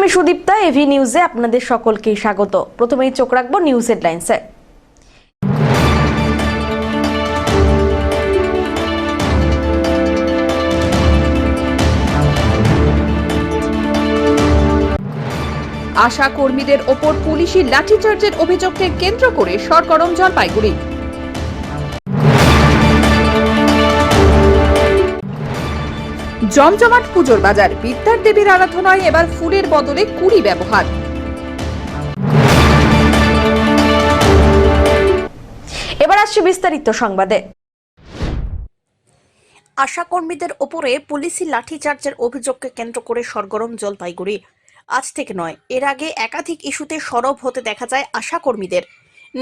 আমি সুদীপ্তা, এভি নিউজে আপনাদের সকলকে স্বাগত। প্রথমেই চোখ রাখবো নিউজ হেডলাইন্সে। আশা কর্মীদের ওপর পুলিশি লাঠিচার্জের অভিযোগকে কেন্দ্র করে সরগরম জলপাইগুড়ি। জমজমাট পুজোর বাজার, বিদ্যার দেবীর আরাধনায় এবার ফুলের বদলে কুড়ি ব্যবহার। এবার আসছে বিস্তারিত সংবাদে। আশা কর্মীদের ওপরে পুলিশি লাঠিচার্জের অভিযোগকে কেন্দ্র করে সরগরম জলপাইগুড়ি। আজ থেকে নয়, এর আগে একাধিক ইস্যুতে সরব হতে দেখা যায় আশা কর্মীদের।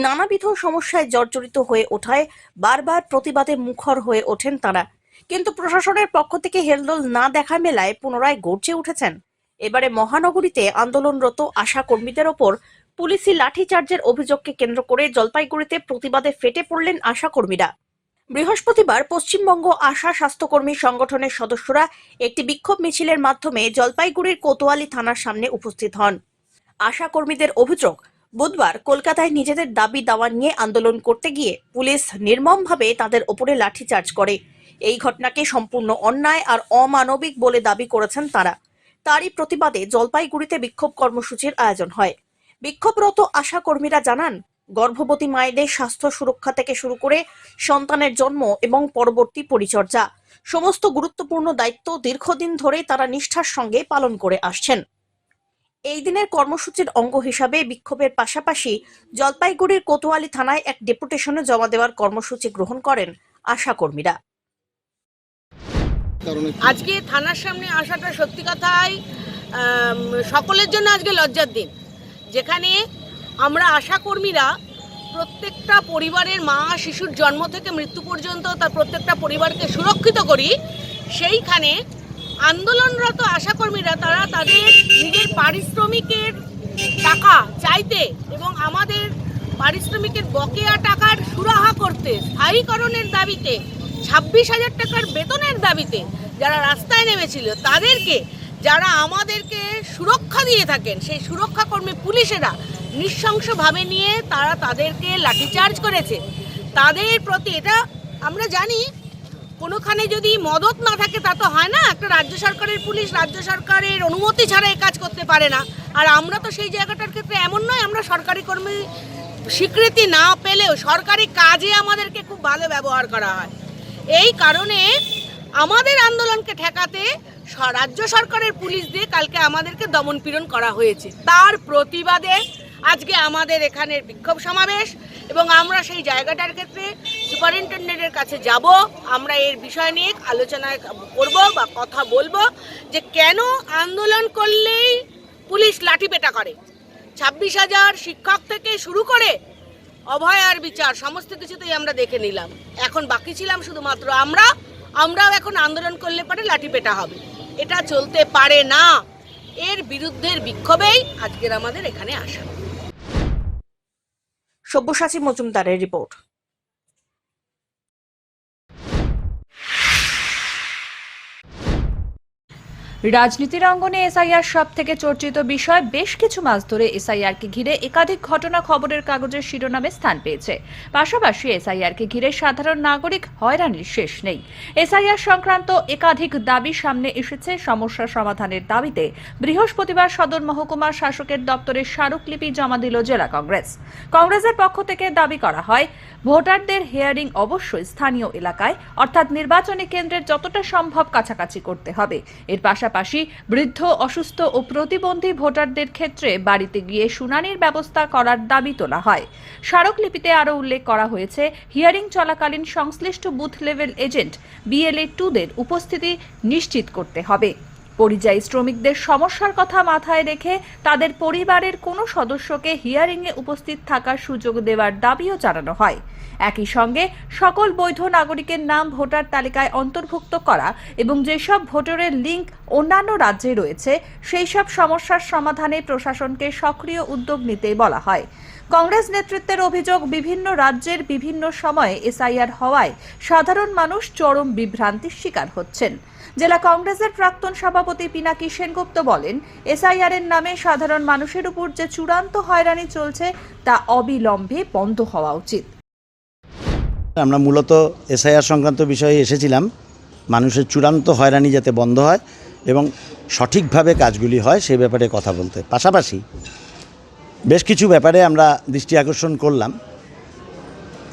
নানাবিধ সমস্যায় জর্জরিত হয়ে ওঠায় বারবার প্রতিবাদে মুখর হয়ে ওঠেন তারা, কিন্তু প্রশাসনের পক্ষ থেকে হেলদোল না দেখা মেলায় পুনরায় গর্জে উঠেছেন। এবারে মহানগরীতে আন্দোলনরত আশা কর্মীদের ওপর পুলিশি লাঠিচার্জের অভিযোগকে কেন্দ্র করে জলপাইগুড়িতে প্রতিবাদে ফেটে পড়লেন আশা কর্মীরা। বৃহস্পতিবার পশ্চিমবঙ্গ আশা স্বাস্থ্যকর্মী সংগঠনের সদস্যরা একটি বিক্ষোভ মিছিলের মাধ্যমে জলপাইগুড়ির কোতোয়ালি থানার সামনে উপস্থিত হন। আশা কর্মীদের অভিযোগ, বুধবার কলকাতায় নিজেদের দাবি দাওয়া নিয়ে আন্দোলন করতে গিয়ে পুলিশ নির্মমভাবে তাদের ওপরে লাঠিচার্জ করে। এই ঘটনাকে সম্পূর্ণ অন্যায় আর অমানবিক বলে দাবি করেছেন তারা। তারই প্রতিবাদে জলপাইগুড়িতে বিক্ষোভ কর্মসূচির আয়োজন হয়। বিক্ষোভরত আশা কর্মীরা জানান, গর্ভবতী মায়েদের স্বাস্থ্য সুরক্ষা থেকে শুরু করে সন্তানের জন্ম এবং পরবর্তী পরিচর্যা সমস্ত গুরুত্বপূর্ণ দায়িত্ব দীর্ঘদিন ধরে তারা নিষ্ঠার সঙ্গে পালন করে আসছেন। এই দিনের কর্মসূচির অঙ্গ হিসাবে বিক্ষোভের পাশাপাশি জলপাইগুড়ির কোতোয়ালি থানায় এক ডেপুটেশনে জমা দেওয়ার কর্মসূচি গ্রহণ করেন আশা কর্মীরা। আজকে থানার সামনে আসাটা সত্যি কথাই সকলের জন্য আজকে লজ্জার দিন, যেখানে আমরা আশা কর্মীরা প্রত্যেকটা পরিবারের মা শিশুর জন্ম থেকে মৃত্যু পর্যন্ত তার প্রত্যেকটা পরিবারকে সুরক্ষিত করি। সেইখানে আন্দোলনরত আশা কর্মীরা তারা তাদের নিজের পারিশ্রমিকের টাকা চাইতে এবং আমাদের পারিশ্রমিকের বকেয়া টাকার সুরাহা করতে, স্থায়ীকরণের দাবিতে, 26,000 টাকার বেতনের দাবিতে যারা রাস্তায় নেমেছিল, তাদেরকে যারা আমাদেরকে সুরক্ষা দিয়ে থাকেন সেই সুরক্ষা কর্মী পুলিশেরা নৃশংসভাবে নিয়ে তারা তাদেরকে লাঠিচার্জ করেছে। তাদের প্রতি এটা আমরা জানি, কোনোখানে যদি মদত না থাকে তা তো হয় না। একটা রাজ্য সরকারের পুলিশ রাজ্য সরকারের অনুমতি ছাড়া এই কাজ করতে পারে না। আর আমরা তো সেই জায়গাটার ক্ষেত্রে এমন নয়, আমরা সরকারি কর্মী স্বীকৃতি না পেলেও সরকারি কাজে আমাদেরকে খুব ভালো ব্যবহার করা হয়। এই কারণে আমাদের আন্দোলনকে ঠেকাতে রাজ্য সরকারের পুলিশ দিয়ে কালকে আমাদেরকে দমনপীড়ন করা হয়েছে। তার প্রতিবাদে আজকে আমাদের এখানে বিক্ষোভ সমাবেশ, এবং আমরা সেই জায়গাটার ক্ষেত্রে সুপারিনটেন্ডেন্টের কাছে যাব। আমরা এর বিষয় নিয়ে আলোচনা করব বা কথা বলবো যে কেন আন্দোলন করলেই পুলিশ লাঠিপেটা করে। 26,000 শিক্ষক থেকে শুরু করে অভয়ার বিচার সমস্ত কিছুতেই আমরা দেখে নিলাম। এখন বাকি ছিলাম শুধুমাত্র আমরাও এখন আন্দোলন করলে পারে লাঠিপেটা হবে। এটা চলতে পারে না। এর বিরুদ্ধে বিক্ষোভেই আজকের আমাদের এখানে আসা। সব্যসাচী মজুমদারের রিপোর্ট। রাজনীতির অঙ্গনে এসআইআর সব থেকে চর্চিত বিষয়। বেশ কিছু মাস ধরে এসআইআরকে ঘিরে একাধিক ঘটনা খবরের কাগজের শিরোনামে স্থান পেয়েছে। পাশাপাশি এসআইআরকে ঘিরে সাধারণ নাগরিক হয়রানির শেষ নেই। এসআইআর সংক্রান্ত একাধিক দাবি সামনে এসেছে। সমস্যা সমাধানের দাবিতে বৃহস্পতিবার সদর মহকুমা শাসকের দপ্তরে স্মারকলিপি জমা দিল জেলা কংগ্রেস। কংগ্রেসের পক্ষ থেকে দাবি করা হয়, ভোটারদের হিয়ারিং অবশ্যই স্থানীয় এলাকায় অর্থাৎ নির্বাচনী কেন্দ্রের যতটা সম্ভব কাছাকাছি করতে হবে। এর পাশাপাশি বৃদ্ধ, অসুস্থ ও প্রতিবন্ধী ভোটারদের ক্ষেত্রে বাড়িতে গিয়ে শুনানির ব্যবস্থা করার দাবি তোলা হয়। স্মারকলিপিতে আরও উল্লেখ করা হয়েছে, হিয়ারিং চলাকালীন সংশ্লিষ্ট বুথ লেভেল এজেন্ট BLA 2দের উপস্থিতি নিশ্চিত করতে হবে। পরিযায়ী শ্রমিকদের সমস্যার কথা মাথায় রেখে তাদের পরিবারের কোনো সদস্যকে হিয়ারিংয়ে উপস্থিত থাকার সুযোগ দেওয়ার দাবিও জানানো হয়। একই সঙ্গে সকল বৈধ নাগরিকের নাম ভোটার তালিকায় অন্তর্ভুক্ত করা এবং যেসব ভোটারের লিঙ্ক অন্যান্য রাজ্যে রয়েছে সেই সব সমস্যার সমাধানে প্রশাসনকে সক্রিয় উদ্যোগ নিতে বলা হয়। কংগ্রেস নেতৃত্বের অভিযোগ, বিভিন্ন রাজ্যের বিভিন্ন সময়ে এসআইআর হওয়ায় সাধারণ মানুষ চরম বিভ্রান্তির শিকার হচ্ছেন। জেলা কংগ্রেসের প্রাক্তন সভাপতি পিনাকি সেনগুপ্ত বলেন, এসআইআর এর নামে সাধারণ মানুষের উপর যে চূড়ান্ত হয়রানি চলছে তা অবিলম্বে বন্ধ হওয়া উচিত। আমরা মূলত এসআইআর সংক্রান্ত বিষয়ে এসেছিলাম মানুষের চূড়ান্ত হয়রানি যাতে বন্ধ হয় এবং সঠিকভাবে কাজগুলি হয় সেই ব্যাপারে কথা বলতে। পাশাপাশি বেশ কিছু ব্যাপারে আমরা দৃষ্টি আকর্ষণ করলাম।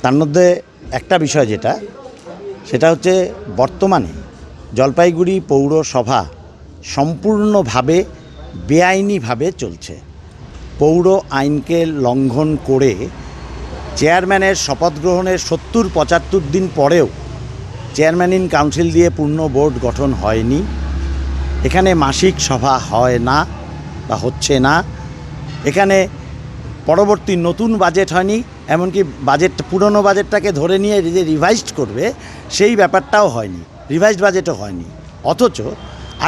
তার মধ্যে একটা বিষয় সেটা হচ্ছে বর্তমানে জলপাইগুড়ি পৌরসভা সম্পূর্ণভাবে বেআইনিভাবে চলছে। পৌর আইনকে লঙ্ঘন করে চেয়ারম্যানের শপথ গ্রহণের ৭০-৭৫ দিন পরেও চেয়ারম্যান ইন কাউন্সিল দিয়ে পূর্ণ বোর্ড গঠন হয়নি। এখানে মাসিক সভা হয় না বা হচ্ছে না। এখানে পরবর্তী নতুন বাজেট হয়নি, এমনকি পুরনো বাজেটটাকে ধরে নিয়ে যে রিভাইজড করবে সেই ব্যাপারটাও হয়নি, রিভাইজড বাজেটও হয়নি। অথচ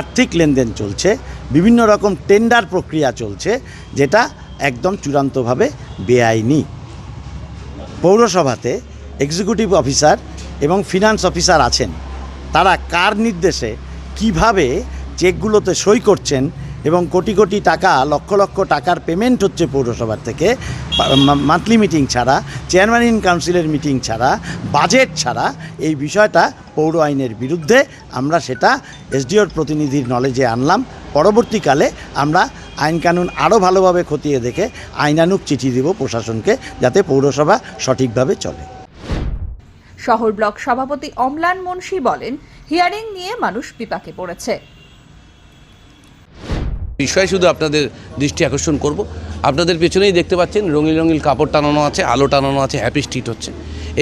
আর্থিক লেনদেন চলছে, বিভিন্ন রকম টেন্ডার প্রক্রিয়া চলছে, যেটা একদম চূড়ান্তভাবে বেআইনি। পৌরসভাতে এক্সিকিউটিভ অফিসার এবং ফিনান্স অফিসার আছেন, তারা কার নির্দেশে কিভাবে চেকগুলোতে সই করছেন এবং কোটি কোটি টাকা, লক্ষ লক্ষ টাকার পেমেন্ট হচ্ছে পৌরসভার থেকে মান্থলি মিটিং ছাড়া, চেয়ারম্যান ইন কাউন্সিলের মিটিং ছাড়া, বাজেট ছাড়া, এই বিষয়টা পৌর আইনের বিরুদ্ধে। আমরা সেটা এসডিওর প্রতিনিধির নলেজে আনলাম। পরবর্তীকালে আমরা আইনকানুন আরও ভালোভাবে খতিয়ে দেখে আইনানুগ চিঠি দেব প্রশাসনকে, যাতে পৌরসভা সঠিকভাবে চলে। শহর ব্লক সভাপতি অম্লান মুন্সি বলেন, হিয়ারিং নিয়ে মানুষ বিপাকে পড়েছে। বিষয়ে শুধু আপনাদের দৃষ্টি আকর্ষণ করব, আপনাদের পেছনেই দেখতে পাচ্ছেন রঙিন রঙিন কাপড় টানানো আছে, আলো টানানো আছে, হ্যাপি স্ট্রিট হচ্ছে।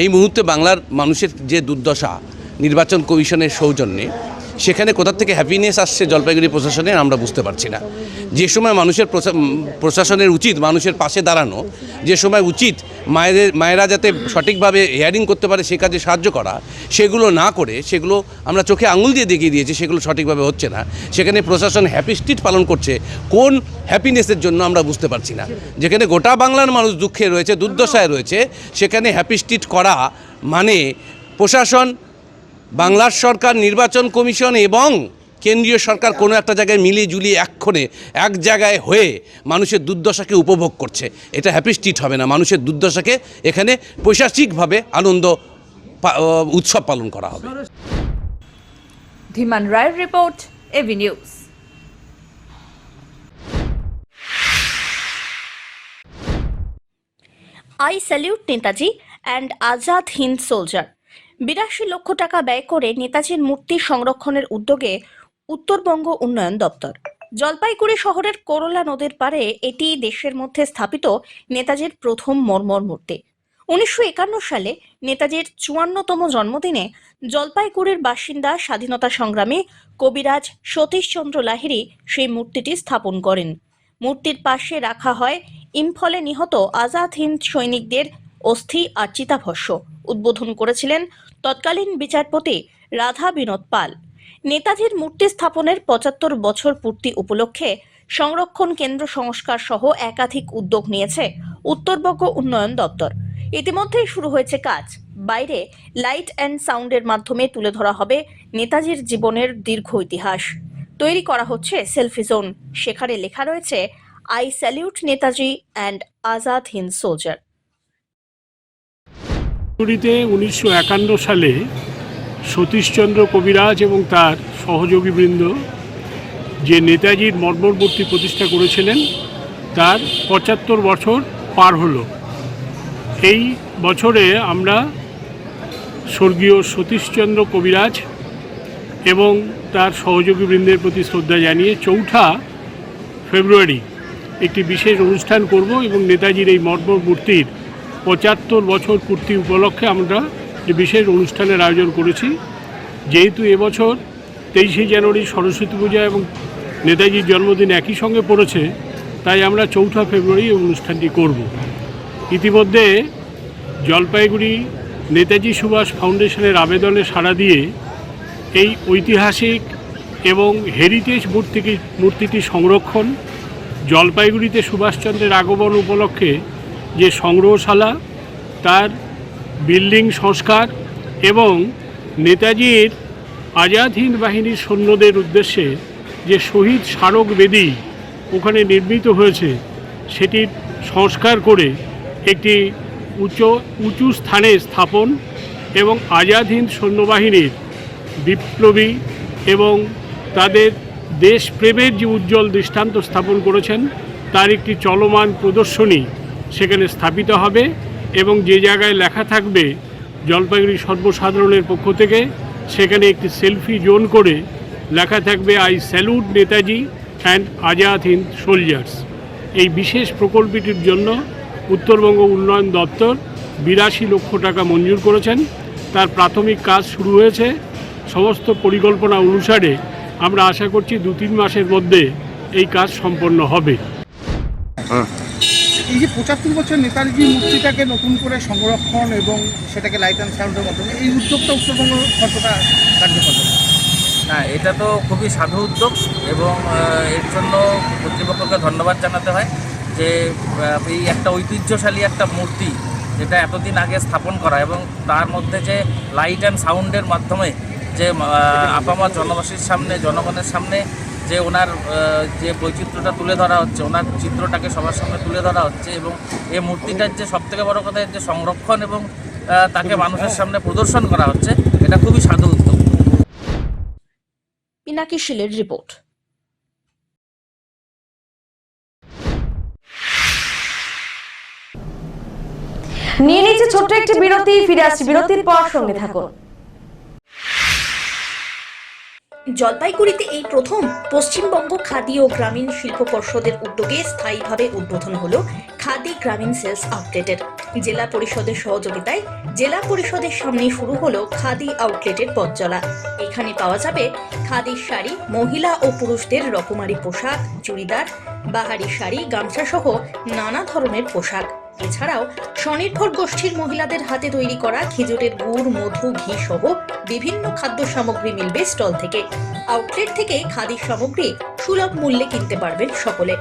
এই মুহূর্তে বাংলার মানুষের যে দুর্দশা নির্বাচন কমিশনের সৌজন্যে, সেখানে কোথা থেকে হ্যাপিনেস আসছে জলপাইগুড়ি প্রশাসনের আমরা বুঝতে পারছি না। যে সময় মানুষের প্রশাসনের উচিত মানুষের পাশে দাঁড়ানো, যে সময় উচিত মায়েরা যাতে সঠিকভাবে হিয়ারিং করতে পারে সে কাজে সাহায্য করা, সেগুলো না করে সেগুলো আমরা চোখে আঙুল দিয়ে দেখিয়ে দিয়েছি সেগুলো সঠিকভাবে হচ্ছে না। সেখানে প্রশাসন হ্যাপি স্ট্রিট পালন করছে কোন হ্যাপিনেসের জন্য আমরা বুঝতে পারছি না। যেখানে গোটা বাংলার মানুষ দুঃখে রয়েছে, দুর্দশায় রয়েছে, সেখানে হ্যাপি স্ট্রিট করা মানে প্রশাসন, বাংলার সরকার, নির্বাচন কমিশন এবং কেন্দ্রীয় সরকার কোনো একটা জায়গায় মিলিয়ে ঝুলিয়ে এক্ষণে এক জায়গায় হয়ে মানুষের দুর্দশাকে উপভোগ করছে। এটা হ্যাপি স্ট্রিট হবে না। মানুষের দুর্দশাকে এখানে পৈশাচিকভাবে আনন্দ উৎসব পালন করা হবে। ধীমান রায়ের report, AB news. I salute Netaji and Azad Hind soldier. ৮২ lakh টাকা ব্যয় করে নেতাজির মূর্তি সংরক্ষণের উদ্যোগে উত্তরবঙ্গ উন্নয়ন দপ্তর। জলপাইগুড়ি শহরের করলা নদীর পাড়ে এটি দেশের মধ্যে স্থাপিত নেতাজির প্রথম মর্মর মূর্তি। ১৯৫১ সালে নেতাজির ৫৪তম জন্মদিনে জলপাইগুড়ির বাসিন্দা স্বাধীনতা সংগ্রামী কবিরাজ সতীশচন্দ্র লাহিড়ী সেই মূর্তিটি স্থাপন করেন। মূর্তির পাশে রাখা হয় ইম্ফলে নিহত আজাদ হিন্দ সৈনিকদের অস্থি আর চিতাভস্ম। উদ্বোধন করেছিলেন তৎকালীন বিচারপতি রাধা বিনোদ পাল। নেতাজির মূর্তি স্থাপনের ৭৫ বছর পূর্তি উপলক্ষে সংরক্ষণ কেন্দ্র সংস্কার সহ একাধিক উদ্যোগ নিয়েছে উত্তরবঙ্গ উন্নয়ন দপ্তর। ইতিমধ্যেই শুরু হয়েছে কাজ। বাইরে লাইট অ্যান্ড সাউন্ডের মাধ্যমে তুলে ধরা হবে নেতাজির জীবনের দীর্ঘ ইতিহাস। তৈরি করা হচ্ছে সেলফি জোন, সেখানে লেখা রয়েছে I salute Netaji and Azad Hind soldier. 1951 সালে সতীশচন্দ্র কবিরাজ এবং তার সহযোগীবৃন্দ যে নেতাজির মর্মর মূর্তি প্রতিষ্ঠা করেছিলেন, তার ৭৫ বছর পার হলো। এই বছরে আমরা স্বর্গীয় সতীশচন্দ্র কবিরাজ এবং তার সহযোগীবৃন্দের প্রতি শ্রদ্ধা জানিয়ে ৪ ফেব্রুয়ারি একটি বিশেষ অনুষ্ঠান করব এবং নেতাজির এই মর্মর মূর্তির ৭৫ বছর পূর্তি উপলক্ষে আমরা যে বিশেষ অনুষ্ঠানের আয়োজন করেছি। যেহেতু এবছর ২৩শে জানুয়ারি সরস্বতী পূজা এবং নেতাজির জন্মদিন একই সঙ্গে পড়েছে, তাই আমরা ৪ ফেব্রুয়ারি এই অনুষ্ঠানটি করব। ইতিমধ্যে জলপাইগুড়ি নেতাজি সুভাষ ফাউন্ডেশনের আবেদনে সাড়া দিয়ে এই ঐতিহাসিক এবং হেরিটেজ মূর্তিটি সংরক্ষণ, জলপাইগুড়িতে সুভাষচন্দ্রের আগমন উপলক্ষে যে সংগ্রহশালা, তার বিল্ডিং সংস্কার এবং নেতাজির আজাদ হিন্দ বাহিনীর সৈন্যদের উদ্দেশ্যে যে শহীদ স্মারক বেদি ওখানে নির্মিত হয়েছে সেটির সংস্কার করে একটি উঁচু স্থানে স্থাপন এবং আজাদ হিন্দ সৈন্যবাহিনীর বিপ্লবী এবং তাদের দেশপ্রেমের যে উজ্জ্বল দৃষ্টান্ত স্থাপন করেছেন তার একটি চলমান প্রদর্শনী সেখানে স্থাপিত হবে এবং যে জায়গায় লেখা থাকবে জলপাইগুড়ি সর্বসাধারণের পক্ষ থেকে সেখানে একটি সেলফি জোন করে লেখা থাকবে I salute Netaji and Azad Hind soldiers. এই বিশেষ প্রকল্পটির জন্য উত্তরবঙ্গ উন্নয়ন দপ্তর 82 লক্ষ টাকা মঞ্জুর করেছেন। তার প্রাথমিক কাজ শুরু হয়েছে। সমস্ত পরিকল্পনা অনুসারে আমরা আশা করছি 2-3 মাসের মধ্যে এই কাজ সম্পন্ন হবে। এই যে 75 বছর নেতাজি মূর্তিটাকে নতুন করে সংরক্ষণ এবং সেটাকে লাইট অ্যান্ড সাউন্ডের মাধ্যমে এই উদ্যোগটা উত্তরবঙ্গ কতটা কার্যকর? না, এটা তো খুবই সাধু উদ্যোগ এবং এর জন্য কর্তৃপক্ষকে ধন্যবাদ জানাতে হয় যে এই একটা ঐতিহ্যশালী একটা মূর্তি যেটা এতদিন আগে স্থাপন করা এবং তার মধ্যে যে লাইট অ্যান্ড সাউন্ডের মাধ্যমে যে আপামর জনবাসীর সামনে জনগণের সামনে যে ওনার যে বৈচিত্র্যটা তুলে ধরা হচ্ছে, ওনার চিত্রটাকে সবার সামনে তুলে ধরা হচ্ছে এবং এই মূর্তিটার যে সবথেকে বড় কথা যে সংরক্ষণ এবং তাকে মানুষের সামনে প্রদর্শন করা হচ্ছে, এটা খুবই সাধু উদ্যোগ। পিনাকি শীলের রিপোর্ট। নিয়ে নিচ্ছে ছোট্ট একটি বিরতি, ফিরে আসছি বিরতির পর, সঙ্গে থাকুন। জলপাইগুড়িতে এই প্রথম পশ্চিমবঙ্গ খাদি ও গ্রামীণ শিল্প পর্ষদের উদ্যোগে স্থায়ীভাবে উদ্বোধন হলো খাদি গ্রামীণ সেলস আউটলেটের। জেলা পরিষদের সহযোগিতায় জেলা পরিষদের সামনে শুরু হলো খাদি আউটলেটের পথচলা। এখানে পাওয়া যাবে খাদির শাড়ি, মহিলা ও পুরুষদের রকমারি পোশাক, চুড়িদার, বাহারি শাড়ি, গামছা সহ নানা ধরনের পোশাক। এছাড়াও স্বনির্ভর গোষ্ঠীর মহিলাদের হাতে তৈরি করা খেজুরের গুড়, মধু, ঘি সহ বিভিন্ন খাদ্য সামগ্রী মিলবে স্টল থেকে। আউটলেট থেকে খাদি সামগ্রী সুলভ মূল্যে কিনতে পারবেন সকলে।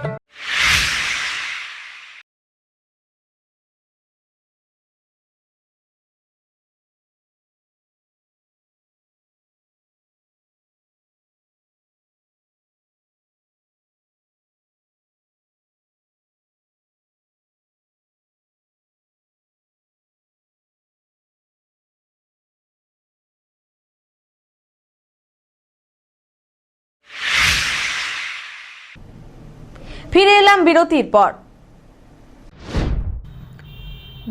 ফিরে এলাম বিরতির পর।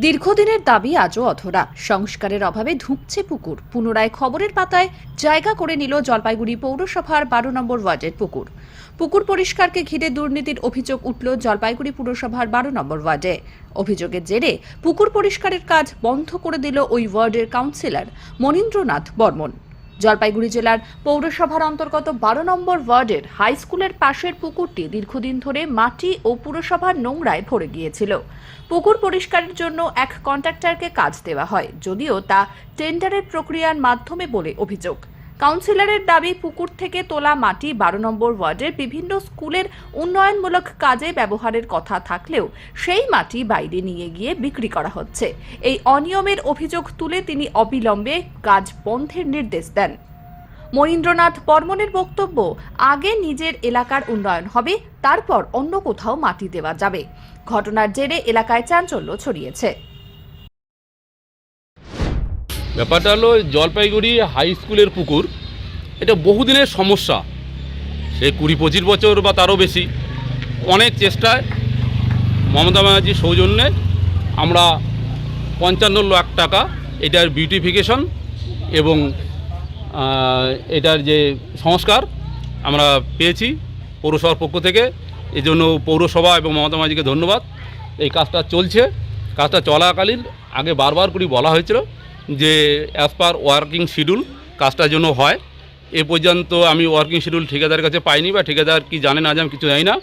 দীর্ঘদিনের দাবি আজও অধরা। সংস্কারের অভাবে ধুঁকছে পুকুর। পুনরায় খবরের পাতায় জায়গা করে নিল জলপাইগুড়ি পৌরসভার 12 নম্বর ওয়ার্ডের পুকুর। পুকুর পরিষ্কারকে ঘিরে দুর্নীতির অভিযোগ উঠল জলপাইগুড়ি পুরসভার 12 নম্বর ওয়ার্ডে। অভিযোগের জেরে পুকুর পরিষ্কারের কাজ বন্ধ করে দিল ওই ওয়ার্ডের কাউন্সিলর মনীন্দ্রনাথ বর্মন। জলপাইগুড়ি জেলার পৌরসভার অন্তর্গত 12 নম্বর ওয়ার্ডের হাই স্কুলের পাশের পুকুরটি দীর্ঘদিন ধরে মাটি ও পুরসভার নোংরায় ভরে গিয়েছিল। পুকুর পরিষ্কারের জন্য এক কন্ট্রাক্টরকে কাজ দেওয়া হয়, যদিও তা টেন্ডারের প্রক্রিয়ার মাধ্যমে বলে অভিযোগ। কাউন্সিলরের দাবি, পুকুর থেকে তোলা মাটি 12 নম্বর ওয়ার্ডের বিভিন্ন স্কুলের উন্নয়নমূলক কাজে ব্যবহারের কথা থাকলেও সেই মাটি বাইরে নিয়ে গিয়ে বিক্রি করা হচ্ছে। এই অনিয়মের অভিযোগ তুলে তিনি অবিলম্বে কাজ বন্ধের নির্দেশ দেন। মনীন্দ্রনাথ বর্মনের বক্তব্য, আগে নিজের এলাকার উন্নয়ন হবে, তারপর অন্য কোথাও মাটি দেওয়া যাবে। ঘটনার জেরে এলাকায় চাঞ্চল্য ছড়িয়েছে। ব্যাপারটা হলো জলপাইগুড়ি হাই স্কুলের পুকুর, এটা বহুদিনের সমস্যা। সে 20-25 বছর বা তারও বেশি অনেক চেষ্টায় মমতা ব্যানার্জির সৌজন্যে আমরা 55 লাখ টাকা এটার বিউটিফিকেশন এবং এটার যে সংস্কার আমরা পেয়েছি পৌরসভার পক্ষ থেকে। এই জন্য পৌরসভা এবং মমতা ব্যানার্জিকে ধন্যবাদ। এই কাজটা চলছে। কাজটা চলাকালীন আগে বারবার করে বলা হয়েছিল যে অ্যাজ পার ওয়ার্কিং শিডিউল কাজটার জন্য হয়। এ পর্যন্ত আমি ওয়ার্কিং শিডিউল ঠিকাদারের কাছে পাইনি, বা ঠিকাদার কি জানে না জানে কিছু জানি না।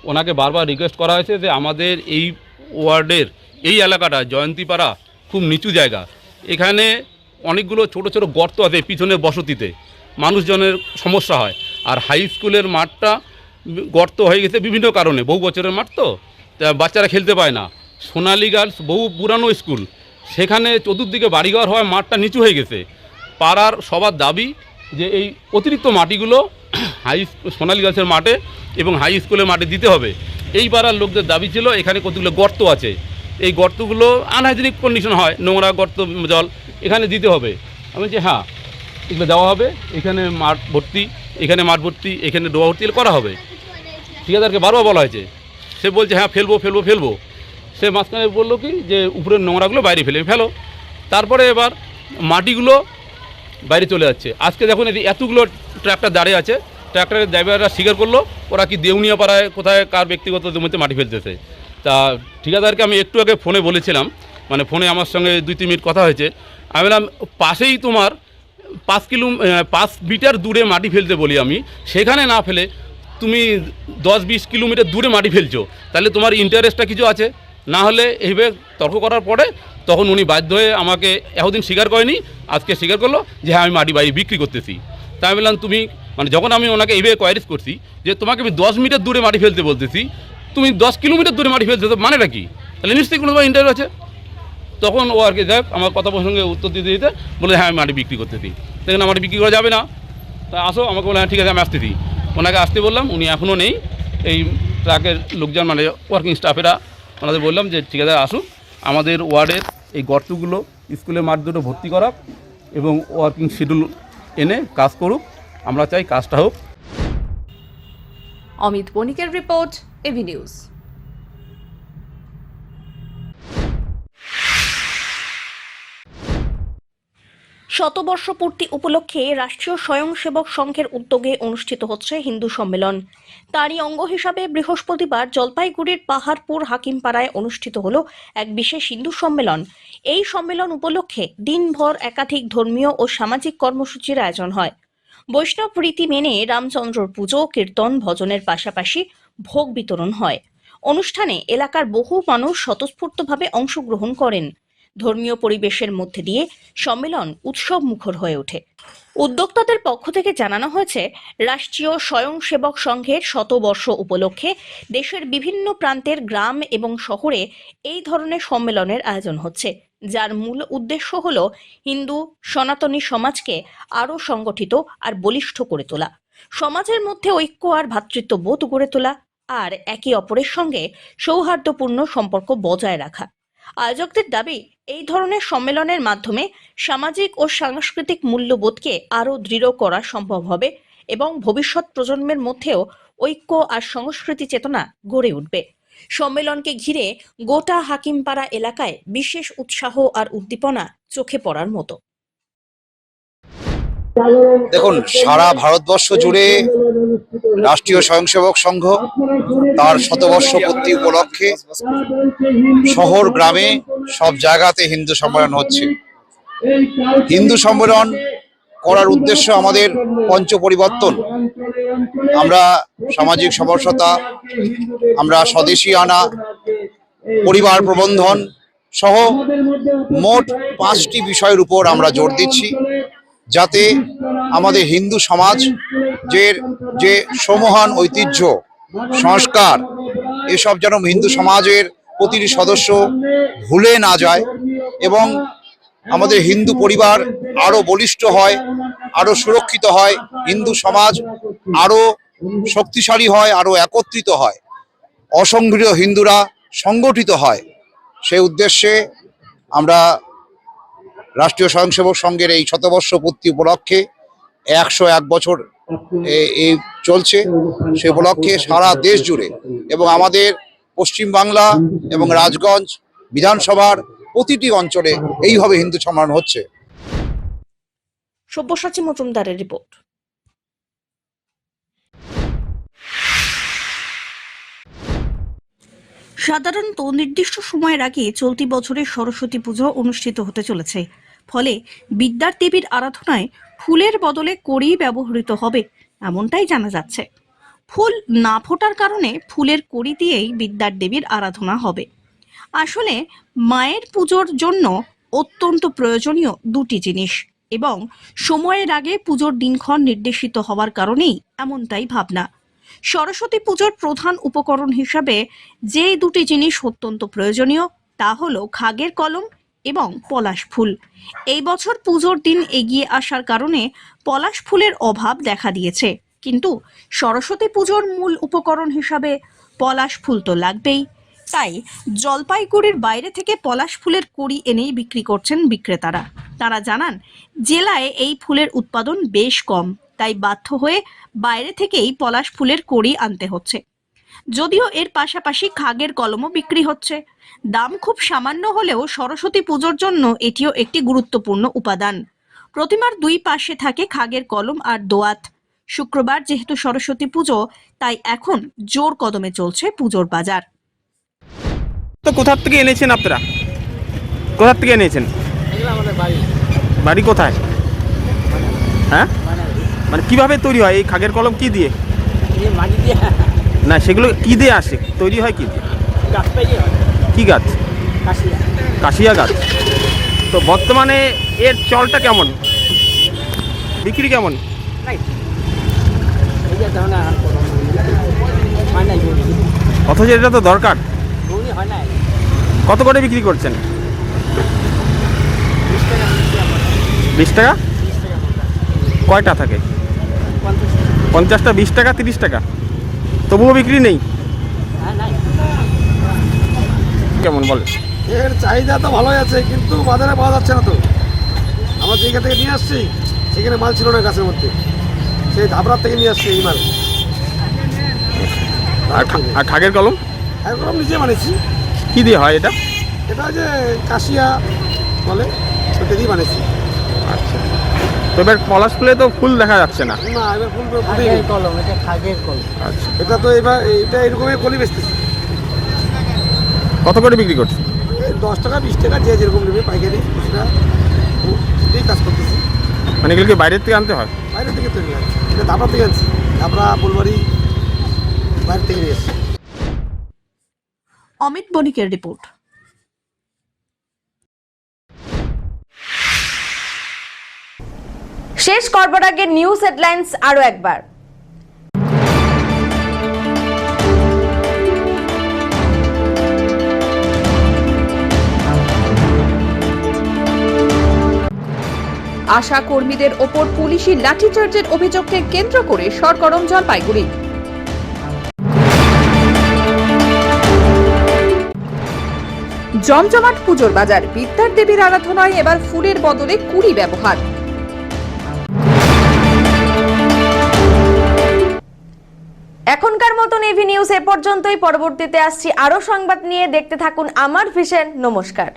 ওনাকে বারবার রিকোয়েস্ট করা হয়েছে যে আমাদের এই ওয়ার্ডের এই এলাকাটা জয়ন্তীপাড়া খুব নিচু জায়গা, এখানে অনেকগুলো ছোট ছোট গর্ত আছে পিছনের বসতিতে, মানুষজনের সমস্যা হয়। আর হাই স্কুলের মাঠটা গর্ত হয়ে গেছে বিভিন্ন কারণে, বহু বছরের মাঠ তো, তা বাচ্চারা খেলতে পায় না। সোনালী গার্লস বহু পুরানো স্কুল, সেখানে চতুর্দিকে বাড়িঘর হওয়ায় মাঠটা নিচু হয়ে গেছে। পাড়ার সবার দাবি যে এই অতিরিক্ত মাটিগুলো সোনালী গাছের মাঠে এবং হাই স্কুলের মাঠে দিতে হবে। এই পাড়ার লোকদের দাবি ছিল এখানে কতগুলো গর্ত আছে, এই গর্তগুলো আনহাইজেনিক কন্ডিশন হয়, নোংরা গর্ত জল এখানে দিতে হবে। আমি বলছি হ্যাঁ এগুলো দেওয়া হবে, এখানে মাঠ ভর্তি, এখানে মাঠ ভর্তি, এখানে ডোবা ভর্তি এগুলো করা হবে। ঠিকাদারকে বারবার বলা হয়েছে, সে বলছে হ্যাঁ ফেলবো। সে মাঝখানে বললো কি যে উপরের নোংরাগুলো বাইরে ফেলো। তারপরে এবার মাটিগুলো বাইরে চলে যাচ্ছে। আজকে দেখুন এতগুলো ট্রাক্টর দাঁড়িয়ে আছে, ট্রাক্টরের ড্রাইভাররা স্বীকার করলো ওরা কি দেউনিয়া পাড়ায় কোথায় কার ব্যক্তিগত জমিতে মাটি ফেলতেছে। তা ঠিকাদারকে আমি একটু আগে ফোনে বলেছিলাম, মানে ফোনে আমার সঙ্গে 2-3 মিনিট কথা হয়েছে। আমি বললাম পাশেই তোমার 5 মিটার দূরে মাটি ফেলতে বলি আমি, সেখানে না ফেলে তুমি 10-20 কিলোমিটার দূরে মাটি ফেলছো, তাহলে তোমার ইন্টারেস্টটা কিছু আছে। না হলে এইভাবে তর্ক করার পরে তখন উনি বাধ্য হয়ে আমাকে এতদিন স্বীকার করেনি, আজকে স্বীকার করলো যে হ্যাঁ আমি মাটি বাইরে বিক্রি করতেছি। তাই আমি বললাম তুমি মানে যখন আমি ওনাকে এইভাবে কোয়ারিজ করছি যে তোমাকে আমি 10 মিটার দূরে মাটি ফেলতে বলতেছি, তুমি 10 কিলোমিটার দূরে মাটি ফেলতে, মানেটা কি? তাহলে নিশ্চয়ই কোনো ইন্টারেস্ট আছে। তখন ও আর কি যাক আমার কথা প্রসঙ্গে উত্তর দিতে বলে হ্যাঁ আমি মাটি বিক্রি করতেছি, সেখানে মাটি বিক্রি করা যাবে না। তা আসো, আমাকে বলে হ্যাঁ ঠিক আছে আমি আসতেছি। ওনাকে আসতে বললাম, উনি এখনও নেই। এই ট্রাকের লোকজন মানে ওয়ার্কিং স্টাফেরা ওনাদের বললাম যে ঠিক আছে আসুন, আমাদের ওয়ার্ডের এই গর্তগুলো স্কুলের মাঠ দুটো ভর্তি করা এবং ওয়ার্কিং শিডিউল এনে কাজ করুক, আমরা চাই কাজটা হোক। অমিত বণিকের রিপোর্ট, এভি নিউজ। শতবর্ষপূর্তি উপলক্ষে রাষ্ট্রীয় স্বয়ংসেবক সংঘের উদ্যোগে অনুষ্ঠিত হচ্ছে হিন্দু সম্মেলন। তারই অঙ্গ হিসাবে বৃহস্পতিবার জলপাইগুড়ির পাহাড়পুর হাকিমপাড়ায় অনুষ্ঠিত হলো এক বিশেষ হিন্দু সম্মেলন। এই সম্মেলন উপলক্ষে দিনভর একাধিক ধর্মীয় ও সামাজিক কর্মসূচির আয়োজন হয়। বৈষ্ণব রীতি মেনে রামচন্দ্রর পুজো, কীর্তন, ভজনের পাশাপাশি ভোগ বিতরণ হয়। অনুষ্ঠানে এলাকার বহু মানুষ স্বতঃস্ফূর্তভাবে অংশগ্রহণ করেন। ধর্মীয় পরিবেশের মধ্যে দিয়ে সম্মেলন উৎসব মুখর হয়ে ওঠে। উদ্যোক্তাদের পক্ষ থেকে জানানো হয়েছে, রাষ্ট্রীয় স্বয়ংসেবক সংঘের শতবর্ষ উপলক্ষে দেশের বিভিন্ন প্রান্তের গ্রাম এবং শহরে এই ধরনের সম্মেলনের আয়োজন হচ্ছে, যার মূল উদ্দেশ্য হল হিন্দু সনাতনী সমাজকে আরও সংগঠিত আর বলিষ্ঠ করে তোলা, সমাজের মধ্যে ঐক্য আর ভ্রাতৃত্ববোধ গড়ে তোলা আর একে অপরের সঙ্গে সৌহার্দ্যপূর্ণ সম্পর্ক বজায় রাখা। আয়োজকদের দাবি, এই ধরনের সম্মেলনের মাধ্যমে সামাজিক ও সাংস্কৃতিক মূল্যবোধকে আরও দৃঢ় করা সম্ভব হবে এবং ভবিষ্যৎ প্রজন্মের মধ্যেও ঐক্য আর সংস্কৃতি চেতনা গড়ে উঠবে। সম্মেলনকে ঘিরে গোটা হাকিমপাড়া এলাকায় বিশেষ উৎসাহ আর উদ্দীপনা চোখে পড়ার মতো। দেখুন, সারা ভারতবর্ষ জুড়ে রাষ্ট্রীয় স্বয়ংসেবক সংঘ তার শতবর্ষ পূর্তি উপলক্ষে শহর গ্রামে সব জায়গাতে হিন্দু সম্মেলন হচ্ছে। হিন্দু সম্মেলন করার উদ্দেশ্য আমাদের পঞ্চ পরিবর্তন। আমরা সামাজিক সমরসতা, আমরা স্বদেশী আনা, পরিবার প্রবন্ধন সহ মোট 5টি বিষয়ের উপর আমরা জোর দিচ্ছি, যাতে আমাদের হিন্দু সমাজ যে সমহান ঐতিহ্য, সংস্কার, এসব যেন হিন্দু সমাজের প্রতিটি সদস্য ভুলে না যায় এবং আমাদের হিন্দু পরিবার আরও বলিষ্ঠ হয়, আরও সুরক্ষিত হয়, হিন্দু সমাজ আরও শক্তিশালী হয়, আরও একত্রিত হয়, অসংগঠিত হিন্দুরা সংগঠিত হয়। সেই উদ্দেশ্যে আমরা রাষ্ট্রীয় স্বয়ংসেবক সংঘের এই শতবর্ষ পূর্তি উপলক্ষে 101 বছর এই চলছে, সে উপলক্ষে সারা দেশ জুড়ে এবং আমাদের পশ্চিমবাংলা এবং রাজগঞ্জ বিধানসভার প্রতিটি অঞ্চলে এইভাবে হিন্দু সম্মেলন হচ্ছে। সব্যসাচী মজুমদারের রিপোর্ট। সাধারণত নির্দিষ্ট সময়ের আগে চলতি বছরের সরস্বতী পুজো অনুষ্ঠিত হতে চলেছে, ফলে বিদ্যার দেবীর আরাধনায় ফুলের বদলে কড়ি ব্যবহৃত হবে এমনটাই জানা যাচ্ছে। ফুল না ফোটার কারণে ফুলের কড়ি দিয়েই বিদ্যার দেবীর আরাধনা হবে। আসলে মায়ের পুজোর জন্য অত্যন্ত প্রয়োজনীয় দুটি জিনিস এবং সময়ের আগে পুজোর দিনক্ষণ নির্দেশিত হওয়ার কারণেই এমনটাই ভাবনা। সরস্বতী পুজোর প্রধান উপকরণ হিসাবে যে দুটি জিনিস অত্যন্ত প্রয়োজনীয় তা হলো খাগের কলম এবং পলাশ ফুল। এই বছর পুজোর দিন এগিয়ে আসার কারণে পলাশ ফুলের অভাব দেখা দিয়েছে, কিন্তু সরস্বতী পুজোর মূল উপকরণ হিসাবে পলাশ ফুল তো লাগবেই। তাই জলপাইগুড়ির বাইরে থেকে পলাশ ফুলের কুড়ি এনেই বিক্রি করছেন বিক্রেতারা। তারা জানান, জেলায় এই ফুলের উৎপাদন বেশ কম, তাই বাধ্য হয়ে বাইরে থেকেই পলাশ ফুলের কুড়ি আনতে হচ্ছে। যদিও এর পাশাপাশি খাগের কলমও বিক্রি হচ্ছে। দাম খুব সামান্য হলেও সরস্বতী পুজোর জন্য এটিও একটি গুরুত্বপূর্ণ উপাদান। প্রতিমার দুই পাশে থাকে খাগের কলম আর দোয়াত। শুক্রবার যেহেতু সরস্বতী পুজো, তাই এখন জোর কদমে চলছে পুজোর বাজার। তো কোথা থেকে এনেছেন আপনারা? কোথা থেকে এনেছেন? বাড়ি কোথায়? হ্যাঁ, মানে কিভাবে তৈরি হয় এই খাগের কলম? কি দিয়ে? না, সেগুলো কি দিয়ে আসে, তৈরি হয় কি দিয়ে? কি গাছ? কাশিয়া গাছ। তো বর্তমানে এর চলটা কেমন, বিক্রি কেমন? অথচ এটা তো দরকার। কত করে বিক্রি করছেন? 20 টাকা। কয়টা থাকে? 50টা। 20 টাকা, 30 টাকা, তবুও বিক্রি নেই। কেমন বলে? এর চাহিদা তো ভালোই আছে, কিন্তু বাজারে পাওয়া যাচ্ছে না। তো আমরা যেখান থেকে নিয়ে আসছি সেখানে মাল ছিল না গাছের মধ্যে, সেই ধাবড়ার থেকে নিয়ে আসছি এই মাল। আর খাগের কলম? একদম নিজে বানিয়েছি। কি দিয়ে হয় এটা? এটা যে কাশিয়া বলে, ওটা দিয়ে বানিয়েছি। আচ্ছা, তো এবার পলাশ ফুলে তো ফুল দেখা যাচ্ছে না। না, এবার ফুল কলম, এটা খাগের কলম। আচ্ছা, এটা তো এবার এটা এরকমই কলি বেচতেছি। কত করে বিক্রি করছে? 10 টাকা, 20 টাকা, যে যেরকম নেবে পাইকারি, সেটা সেটাই কাজ করতেছি। মানে এগুলো কি বাইরের থেকে আনতে হয়? বাইরে থেকে তৈরি হয়, এটা ধাবড়া থেকে আনছি। ধাবড়া, ফুলবাড়ি, বাইরে থেকে নিয়ে এসছি। অমিত বণিকের রিপোর্ট। শেষ করবার আগে নিউজ হেডলাইন্স আরো একবার। আশা কর্মীদের ওপর পুলিশি লাঠিচার্জের অভিযোগকে কেন্দ্র করে সরগরম জলপাইগুড়ি। জমজমাট পুজোর বাজার, বিদ্যার দেবীর আরাধনায় এবার ফুলের বদলে কুড়ি ব্যবহার। এখনকার মতন এভি নিউজ এ পর্যন্তই। পরবর্তীতে আসছি আরো সংবাদ নিয়ে। দেখতে থাকুন আমার ভিশন। নমস্কার।